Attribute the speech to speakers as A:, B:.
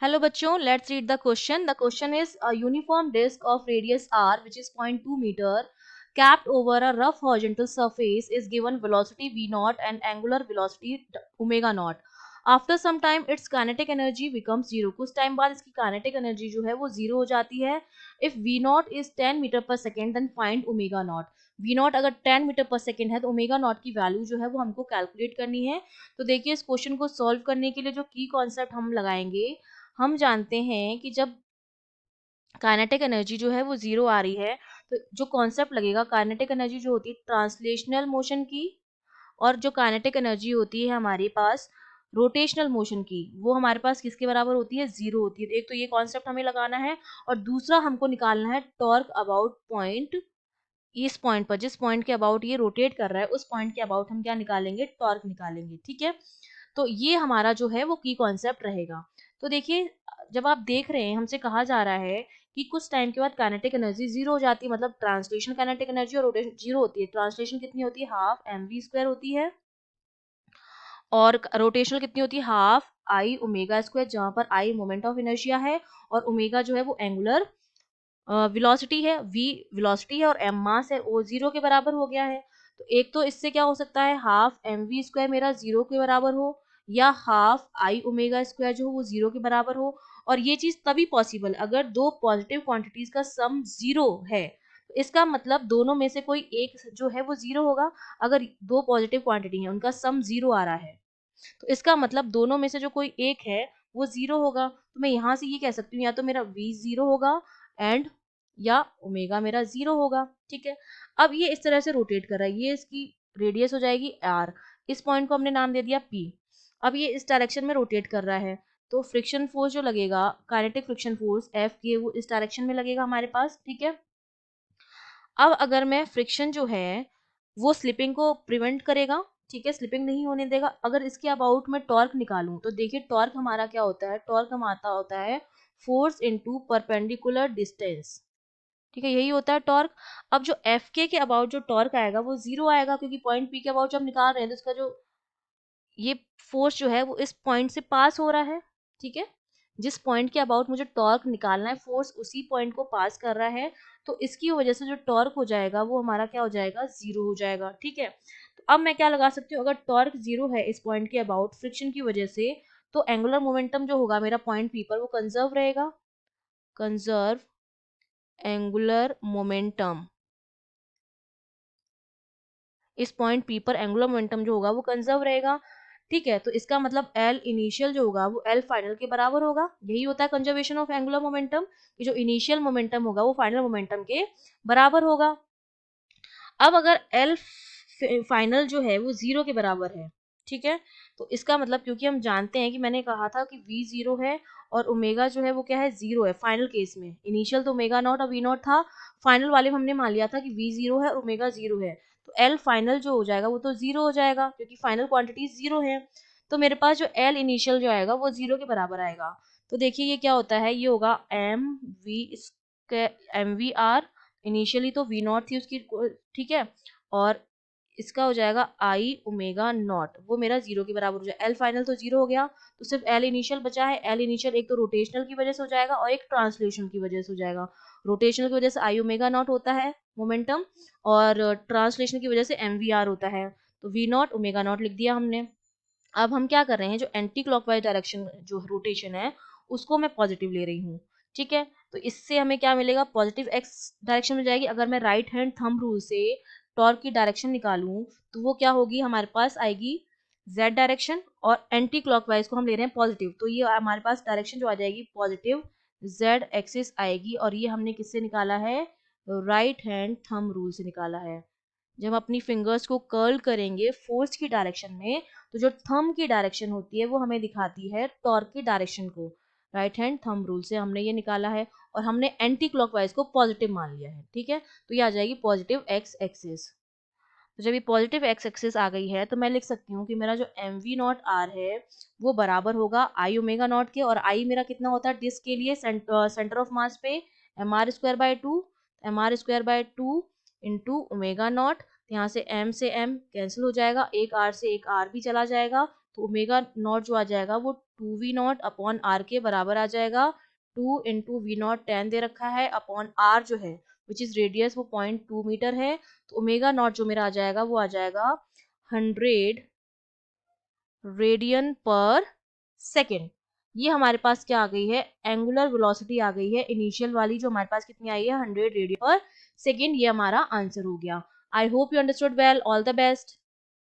A: Hello बच्चों, let's read the question. The question is a uniform disk of radius r which is 0.2 meter capped over a rough horizontal surface is given velocity v naught and angular velocity omega naught. After some time its kinetic energy becomes zero. कुछ time बाद इसकी kinetic energy जो है वो zero हो जाती है. If v naught is 10 meter per second then find omega naught. v naught अगर 10 मीटर पर सेकेंड है तो ओमेगा नॉट की वैल्यू जो है वो हमको कैलकुलेट करनी है. तो देखिए इस क्वेश्चन को सॉल्व करने के लिए जो की कॉन्सेप्ट हम लगाएंगे, हम जानते हैं कि जब काइनेटिक एनर्जी जो है वो जीरो आ रही है तो जो कॉन्सेप्ट लगेगा, काइनेटिक एनर्जी जो होती है ट्रांसलेशनल मोशन की, और जो काइनेटिक एनर्जी होती है हमारे पास रोटेशनल मोशन की, वो हमारे पास किसके बराबर होती है, जीरो होती है. एक तो ये कॉन्सेप्ट हमें लगाना है और दूसरा हमको निकालना है टॉर्क अबाउट पॉइंट. इस पॉइंट पर, जिस पॉइंट के अबाउट ये रोटेट कर रहा है, उस पॉइंट के अबाउट हम क्या निकालेंगे, टॉर्क निकालेंगे. ठीक है, तो ये हमारा जो है वो की कॉन्सेप्ट रहेगा. तो देखिए जब आप देख रहे हैं, हमसे कहा जा रहा है कि कुछ टाइम के बाद काइनेटिक एनर्जी जीरो हो जाती है, मतलब ट्रांसलेशन काइनेटिक एनर्जी और रोटेशन जीरो होती है. ट्रांसलेशन कितनी होती है, हाफ mv² होती है, और रोटेशनल कितनी होती है, हाफ आई ओमेगा स्क्वायर, जहां पर आई मोमेंट ऑफ इनर्शिया है और ओमेगा जो है वो एंगुलर वेलोसिटी है, v वेलोसिटी है और m मास है, वो जीरो के बराबर हो गया है. तो एक तो इससे क्या हो सकता है, हाफ mv² मेरा जीरो के बराबर हो, या हाफ आई ओमेगा स्क्वायर जो हो वो जीरो के बराबर हो. और ये चीज तभी पॉसिबल अगर दो पॉजिटिव क्वांटिटीज का सम जीरो है. तो इसका मतलब दोनों में से कोई एक जो है वो जीरो होगा. अगर दो पॉजिटिव क्वांटिटी है उनका सम जीरो आ रहा है तो इसका मतलब दोनों में से जो कोई एक है वो जीरो होगा. तो मैं यहाँ से ये कह सकती हूँ या तो मेरा v जीरो होगा एंड या ओमेगा मेरा जीरो होगा. ठीक है, अब ये इस तरह से रोटेट कर रहा है, ये इसकी रेडियस हो जाएगी r. इस पॉइंट को हमने नाम दे दिया p. अब ये इस डायरेक्शन में रोटेट कर रहा है तो फ्रिक्शन फोर्स जो लगेगा, काइनेटिक फ्रिक्शन फोर्स F के, वो इस डायरेक्शन में लगेगा हमारे पास. ठीक है, अब अगर मैं फ्रिक्शन जो है वो स्लिपिंग को प्रिवेंट करेगा, ठीक है, स्लिपिंग नहीं होने देगा. अगर इसके अबाउट में टॉर्क निकालूं तो देखिए टॉर्क हमारा क्या होता है, टॉर्क हमारा होता है फोर्स इनटू परपेंडिकुलर डिस्टेंस. ठीक है, यही होता है टॉर्क. अब जो एफ के अबाउट जो टॉर्क आएगा वो जीरो आएगा, क्योंकि पॉइंट पी के अबाउट जब हम निकाल रहे हैं तो इसका जो ये फोर्स जो है वो इस पॉइंट से पास हो रहा है. ठीक है, जिस पॉइंट के अबाउट मुझे टॉर्क निकालना है, फोर्स उसी पॉइंट को पास कर रहा है, तो इसकी वजह से जो टॉर्क हो जाएगा वो हमारा क्या हो जाएगा, जीरो हो जाएगा. ठीक है, तो अब मैं क्या लगा सकती हूँ, अगर टॉर्क जीरो है इस पॉइंट के अबाउट फ्रिक्शन की वजह से, तो एंगुलर मोमेंटम जो होगा मेरा पॉइंट पी पर वो कंजर्व रहेगा. कंजर्व एंगुलर मोमेंटम, इस पॉइंट पी पर एंगुलर मोमेंटम जो होगा वो कंजर्व रहेगा. ठीक है, तो इसका मतलब एल इनिशियल जो होगा वो एल फाइनल के बराबर होगा. यही होता है कंजर्वेशन ऑफ एंगुलर मोमेंटम, कि जो इनिशियल मोमेंटम होगा वो फाइनल मोमेंटम के बराबर होगा. अब अगर एल फाइनल जो है वो जीरो के बराबर है, ठीक है, तो इसका मतलब, क्योंकि हम जानते हैं कि मैंने कहा था कि v जीरो है और ओमेगा जो है वो क्या है, जीरो है फाइनल केस में. इनिशियल तो ओमेगा नॉट और v नॉट था, फाइनल वाले में हमने मान लिया था कि v जीरो है और ओमेगा जीरो है, तो एल फाइनल जो हो जाएगा वो तो जीरो हो जाएगा क्योंकि फाइनल क्वांटिटी जीरो है. तो मेरे पास जो एल इनिशियल जो आएगा वो जीरो के बराबर आएगा. तो देखिए ये क्या होता है, ये होगा एम वी आर, इनिशियली तो वी नॉट थी उसकी, ठीक है, और इसका हो जाएगा आई ओमेगा नॉट, वो मेरा जीरो के बराबर हो जाएगा. एल फाइनल तो जीरो हो गया तो सिर्फ एल इनिशियल बचा है. एल इनिशियल एक तो रोटेशनल की वजह से हो जाएगा और एक ट्रांसलेशन की वजह से हो जाएगा. रोटेशनल की वजह से आई ओमेगा नॉट होता है मोमेंटम, और ट्रांसलेशन की वजह से एम वी आर होता है. तो वी नॉट ओमेगा नॉट लिख दिया हमने. अब हम क्या कर रहे हैं, जो एंटी क्लॉकवाइज डायरेक्शन जो रोटेशन है उसको मैं पॉजिटिव ले रही हूँ. ठीक है, तो इससे हमें क्या मिलेगा, पॉजिटिव एक्स डायरेक्शन मिल जाएगी. अगर मैं राइट हैंड थंब रूल से टॉर्क की डायरेक्शन निकालूं तो वो क्या होगी, हमारे पास आएगी z डायरेक्शन, और एंटी क्लॉकवाइज को हम ले रहे हैं पॉजिटिव, तो ये हमारे पास डायरेक्शन जो आ जाएगी पॉजिटिव z एक्सिस आएगी. और ये हमने किससे निकाला है, राइट हैंड थंब रूल से निकाला है. जब हम अपनी फिंगर्स को कर्ल करेंगे फोर्स की डायरेक्शन में, तो जो थंब की डायरेक्शन होती है वो हमें दिखाती है टॉर्क की डायरेक्शन को. राइट हैंड थंब रूल से हमने ये निकाला है और हमने एंटी क्लॉकवाइज को पॉजिटिव मान लिया है. ठीक है, तो ये आ जाएगी पॉजिटिव एक्स एक्सिस. तो जब ये पॉजिटिव एक्स एक्सिस आ गई है तो मैं लिख सकती हूँ कि मेरा जो एम वी नॉट आर है वो बराबर होगा आई ओमेगा नॉट के. और आई मेरा कितना होता है डिस्क के लिए, सेंटर ऑफ मास पे m r square by two, m r square by two into omega naught. यहाँ से m कैंसिल हो जाएगा, एक r से एक r भी चला जाएगा, तो ओमेगा नॉट जो आ जाएगा वो 2v0 अपॉन आर के बराबर आ जाएगा 2 इंटू v0 10 दे रखा है अपॉन आर जो है विच इज रेडियस वो 0.2 मीटर है, तो ओमेगा नॉट जो मेरा आ जाएगा वो आ जाएगा 100 रेडियन पर सेकेंड। ये हमारे पास क्या आ गई है, एंगुलर वेलोसिटी आ गई है इनिशियल वाली, जो हमारे पास कितनी आई है 100 रेडियन पर सेकेंड। ये हमारा आंसर हो गया। I hope you understood well. All the best.